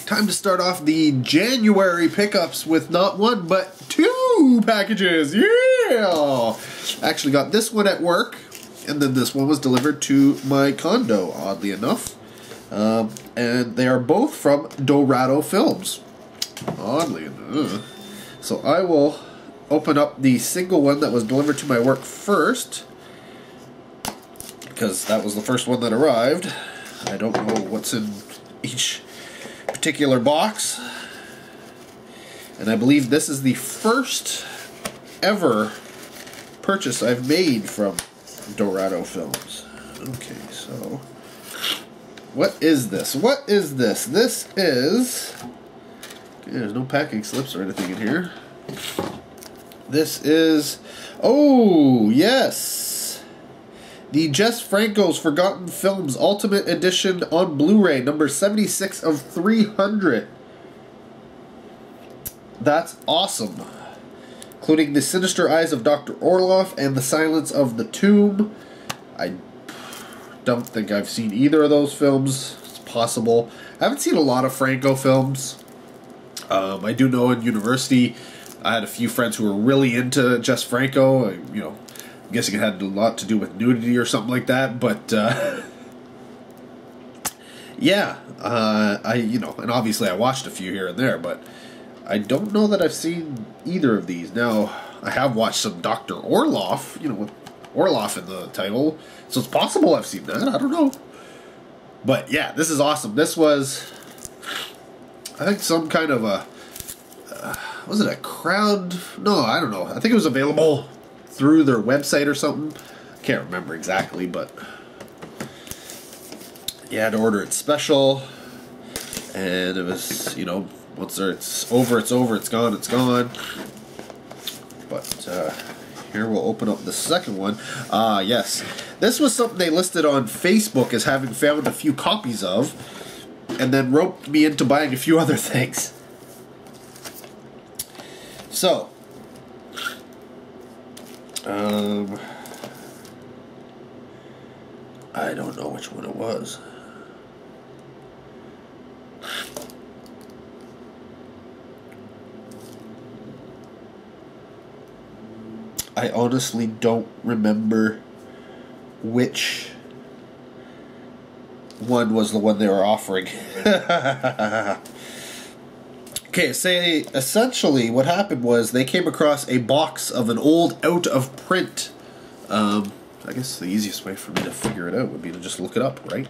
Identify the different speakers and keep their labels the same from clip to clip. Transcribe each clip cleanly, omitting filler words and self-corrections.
Speaker 1: Time to start off the January pickups with not one, but two packages. Yeah! Actually got this one at work, and then this one was delivered to my condo, oddly enough. And they are both from Dorado Films. Oddly enough. So I will open up the single one that was delivered to my work first, because that was the first one that arrived. I don't know what's in each particular box, and I believe this is the first ever purchase I've made from Dorado Films. Okay, so what is this? What is this? This is... okay, there's no packing slips or anything in here. This is... oh, yes! The Jess Franco's Forgotten Films Ultimate Edition on Blu-ray, number 76 of 300. That's awesome. Including The Sinister Eyes of Dr. Orloff and The Silence of the Tomb. I don't think I've seen either of those films. It's possible. I haven't seen a lot of Franco films. I do know in university I had a few friends who were really into Jess Franco. You know, I'm guessing it had a lot to do with nudity or something like that, but yeah, you know, and obviously I watched a few here and there, but I don't know that I've seen either of these. Now, I have watched some Dr. Orloff, you know, with Orloff in the title, so it's possible I've seen that. I don't know, but yeah, this is awesome. This was, I think, some kind of a was it a crowd? No, I don't know. I think it was available through their website or something. I can't remember exactly, but you had to order it special, and it was, you know, once it's over, it's over, it's gone, it's gone. But here we'll open up the second one. Yes, this was something they listed on Facebook as having found a few copies of, and then roped me into buying a few other things. So, I don't know which one it was. I honestly don't remember which one was the one they were offering. Okay, say essentially what happened was they came across a box of an old out-of-print. I guess the easiest way for me to figure it out would be to just look it up, right?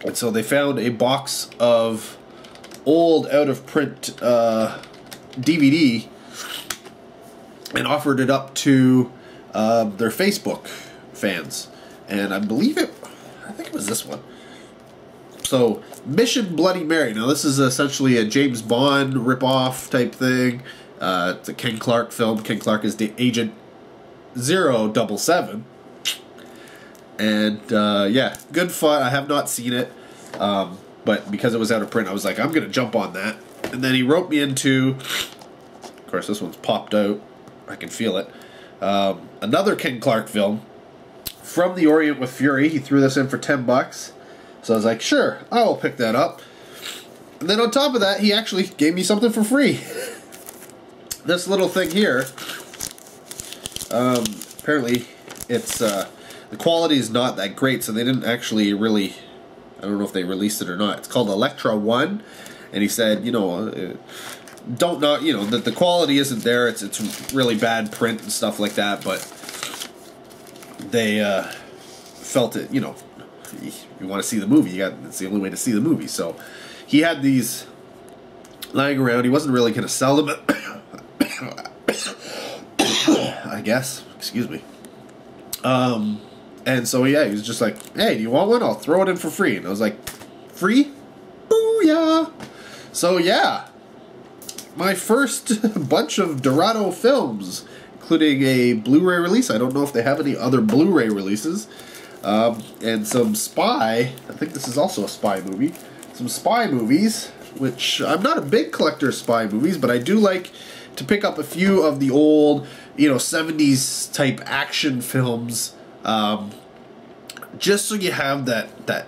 Speaker 1: And so they found a box of old out-of-print DVD and offered it up to their Facebook fans. And I believe I think it was this one. So, Mission Bloody Mary. Now, this is essentially a James Bond ripoff type thing. It's a Ken Clark film. Ken Clark is the Agent 007. And, yeah, good fun. I have not seen it. But because it was out of print, I was like, I'm going to jump on that. And then he roped me into, of course, this one's popped out. I can feel it. Another Ken Clark film, From the Orient with Fury. He threw this in for $10. So I was like, sure, I will pick that up. And then on top of that, he actually gave me something for free. This little thing here, apparently it's, the quality is not that great, so they didn't actually really, I don't know if they released it or not. It's called Electra 1, and he said, you know, don't not, you know, that the quality isn't there, it's really bad print and stuff like that, but they felt it, you know, you want to see the movie, it's the only way to see the movie. So he had these lying around. He wasn't really going to sell them, I guess. Excuse me. And so yeah, he was just like, hey, do you want one? I'll throw it in for free. And I was like, free? Booyah! So yeah, my first bunch of Dorado films, including a Blu-ray release. I don't know if they have any other Blu-ray releases. And some spy, I think this is also a spy movie, some spy movies, which I'm not a big collector of spy movies, but I do like to pick up a few of the old, you know, 70s type action films just so you have that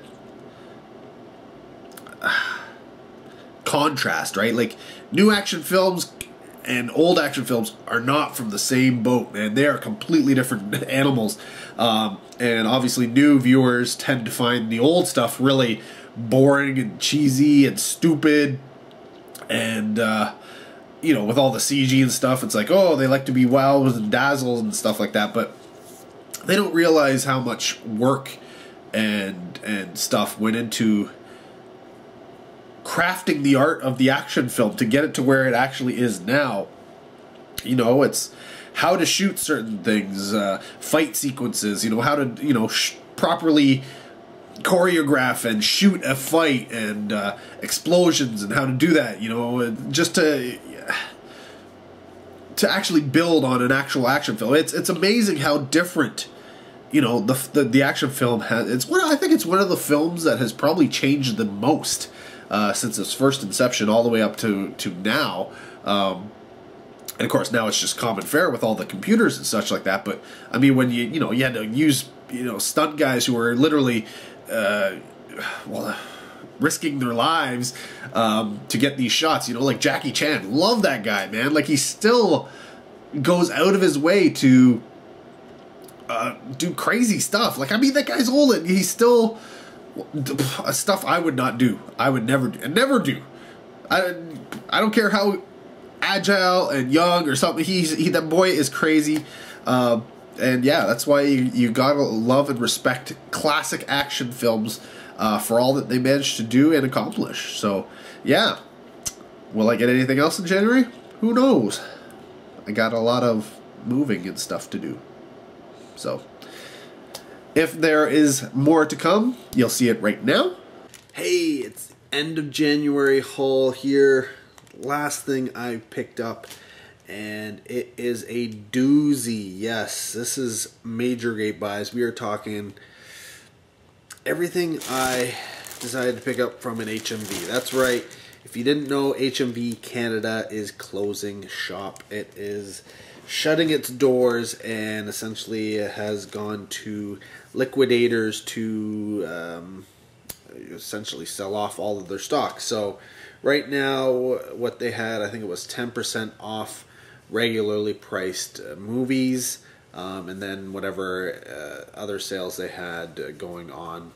Speaker 1: contrast, right? Like, new action films and old action films are not from the same boat, man. They are completely different animals. And obviously new viewers tend to find the old stuff really boring and cheesy and stupid. And, you know, with all the CG and stuff, it's like, oh, they like to be wows and dazzles and stuff like that. But they don't realize how much work and stuff went into crafting the art of the action film to get it to where it actually is now. You know, it's how to shoot certain things, fight sequences, you know, how to, you know, properly choreograph and shoot a fight, and explosions, and how to do that, you know, just to actually build on an actual action film. It's amazing how different, you know, the action film has. I think it's one of the films that has probably changed the most since its first inception all the way up to now. And of course now it's just common fare with all the computers and such like that. But I mean, when you know, you had to use, you know, stunt guys who were literally risking their lives to get these shots, you know, like Jackie Chan. Love that guy, man. Like, he still goes out of his way to do crazy stuff. Like, I mean, that guy's old and he's still stuff I would not do. I would never do. And never do. I don't care how agile and young or something. That boy is crazy. And yeah, that's why you gotta love and respect classic action films for all that they managed to do and accomplish. So yeah, will I get anything else in January? Who knows? I got a lot of moving and stuff to do. So if there is more to come, you'll see it right now. Hey, it's end of January haul here. Last thing I picked up, and it is a doozy. Yes, this is major great buys. We are talking everything I decided to pick up from an HMV. That's right. If you didn't know, HMV Canada is closing shop. It is shutting its doors, and essentially it has gone to liquidators to essentially sell off all of their stock. So right now, what they had, I think it was 10% off regularly priced movies, and then whatever other sales they had going on,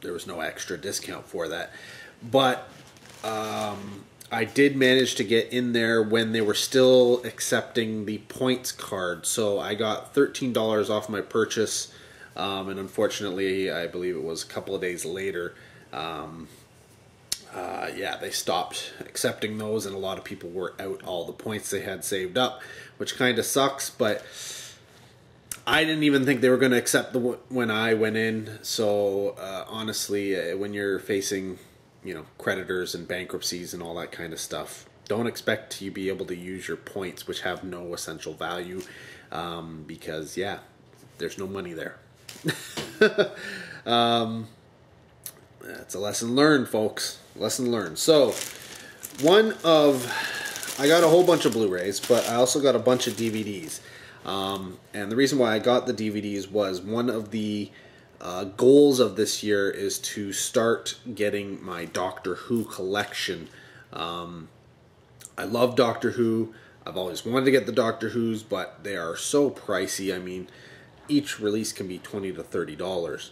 Speaker 1: there was no extra discount for that. But I did manage to get in there when they were still accepting the points card. So I got $13 off my purchase, and unfortunately, I believe it was a couple of days later, yeah, they stopped accepting those, and a lot of people were out all the points they had saved up, which kind of sucks. But I didn't even think they were going to accept when I went in. So honestly, when you're facing, you know, creditors and bankruptcies and all that kind of stuff, don't expect to be able to use your points, which have no essential value, because yeah, there's no money there. That's a lesson learned, folks. Lesson learned. So, I got a whole bunch of Blu-rays, but I also got a bunch of DVDs. And the reason why I got the DVDs was one of the goals of this year is to start getting my Doctor Who collection. I love Doctor Who. I've always wanted to get the Doctor Who's, but they are so pricey. I mean, each release can be $20 to $30.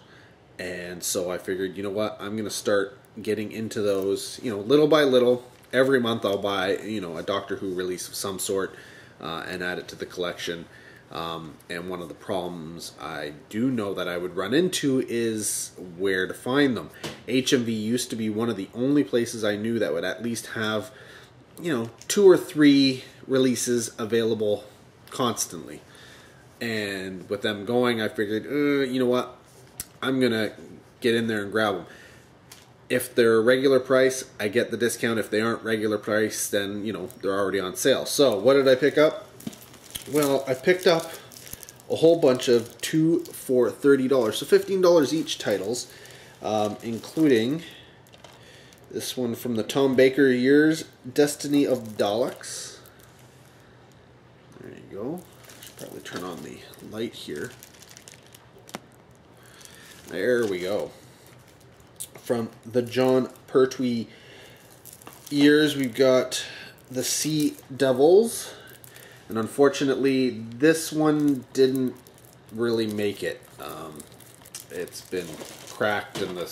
Speaker 1: And so I figured, you know what, I'm going to start getting into those, you know, little by little. Every month I'll buy, you know, a Doctor Who release of some sort and add it to the collection. And one of the problems I do know that I would run into is where to find them. HMV used to be one of the only places I knew that would at least have, you know, 2 or 3 releases available constantly. And with them going, I figured, you know what, I'm going to get in there and grab them. If they're regular price, I get the discount. If they aren't regular price, then, you know, they're already on sale. So what did I pick up? Well, I picked up a whole bunch of 2 for $30. So $15 each titles, including this one from the Tom Baker years, Destiny of Daleks. There you go. Should probably turn on the light here. There we go. From the John Pertwee years, we've got the Sea Devils. And unfortunately, this one didn't really make it. It's been cracked and the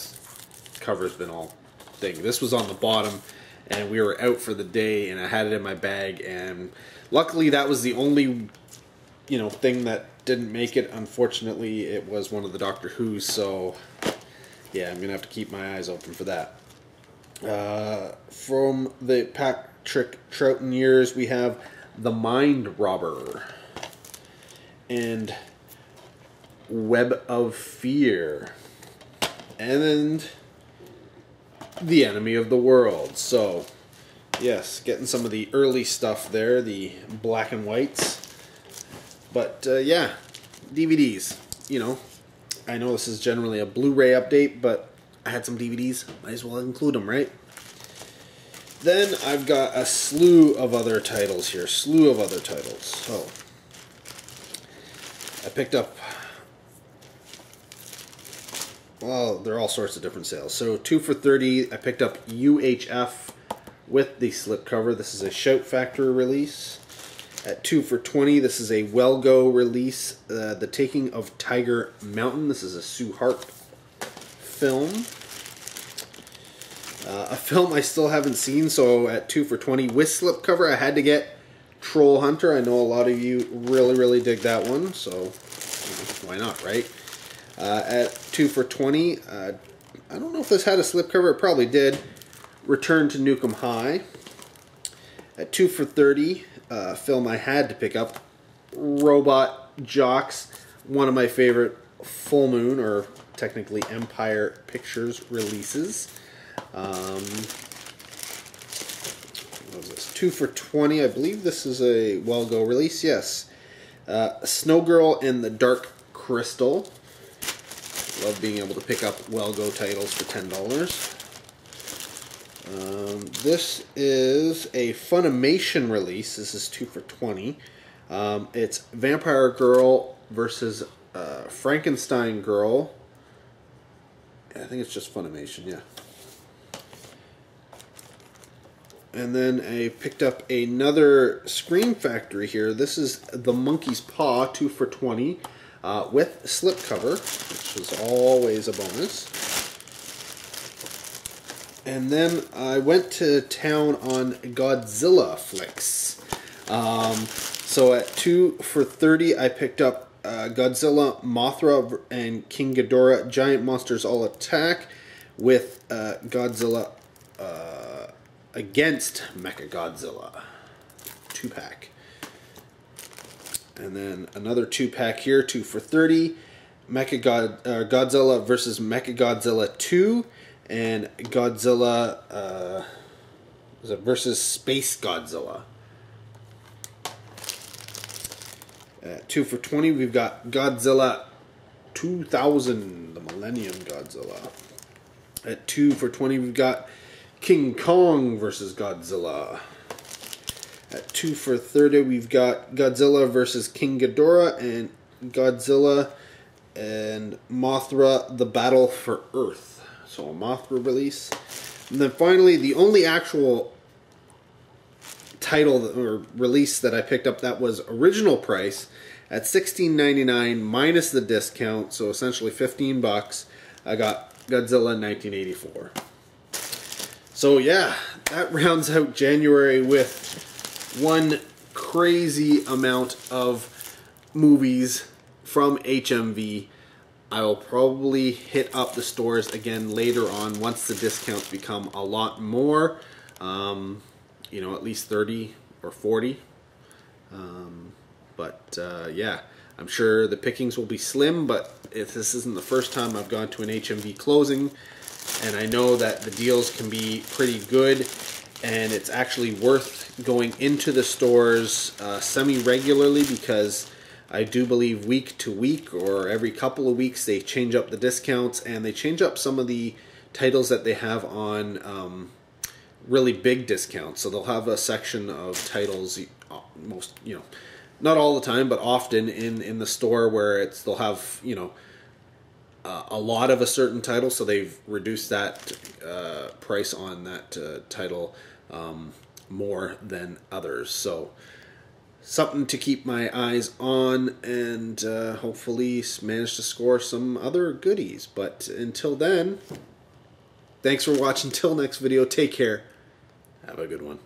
Speaker 1: cover's been all thing. This was on the bottom and we were out for the day and I had it in my bag, and luckily that was the only thing that didn't make it. Unfortunately, it was one of the Doctor Who's, so yeah, I'm gonna have to keep my eyes open for that. From the Patrick Troughton years, we have The Mind Robber and Web of Fear and The Enemy of the World. So yes, getting some of the early stuff there, the black and whites. But yeah, DVDs, I know this is generally a Blu-ray update, but I had some DVDs, might as well include them, right? Then I've got a slew of other titles here, So I picked up, well, they're all sorts of different sales. So 2 for $30, I picked up UHF with the slipcover. This is a Shout Factory release. At 2 for $20, this is a Well Go release, The Taking of Tiger Mountain. This is a Sue Hart film. A film I still haven't seen, so at 2 for $20 with slipcover, I had to get Troll Hunter. I know a lot of you really dig that one, so why not, right? At 2 for $20, I don't know if this had a slipcover, it probably did. Return to Nukem High. At 2 for $30, film I had to pick up, Robot Jocks, one of my favorite Full Moon, or technically Empire Pictures releases. What was this? 2 for $20, I believe this is a Well Go release, yes. Snow Girl and the Dark Crystal. Love being able to pick up Well Go titles for $10. This is a Funimation release. This is 2 for $20. It's Vampire Girl versus Frankenstein Girl. I think it's just Funimation, yeah. And then I picked up another Scream Factory here. This is The Monkey's Paw, 2 for $20, with slipcover, which is always a bonus. And then I went to town on Godzilla flicks. So at 2 for $30, I picked up Godzilla, Mothra, and King Ghidorah, Giant Monsters All Attack, with Godzilla against Mechagodzilla 2-pack. And then another 2-pack here, 2 for $30, Godzilla versus Mechagodzilla 2, and Godzilla versus Space Godzilla. At 2 for $20, we've got Godzilla 2000, the Millennium Godzilla. At 2 for $20, we've got King Kong versus Godzilla. At 2 for $30, we've got Godzilla versus King Ghidorah and Godzilla and Mothra, The Battle for Earth. So a Mothra release. And then finally, the only actual title or release that I picked up that was original price at $16.99 minus the discount, so essentially $15. I got Godzilla 1984. So yeah, that rounds out January with one crazy amount of movies from HMV. I will probably hit up the stores again later on once the discounts become a lot more. At least 30 or 40. Yeah, I'm sure the pickings will be slim, but if this isn't the first time I've gone to an HMV closing, and I know that the deals can be pretty good, and it's actually worth going into the stores semi-regularly, because I do believe week to week or every couple of weeks they change up the discounts, and they change up some of the titles that they have on really big discounts. So they'll have a section of titles, not all the time, but often in the store, where they'll have
Speaker 2: a lot of a certain title, so they've reduced that price on that title more than others. So something to keep my eyes on, and hopefully manage to score some other goodies. But until then, thanks for watching. Till next video, take care. Have a good one.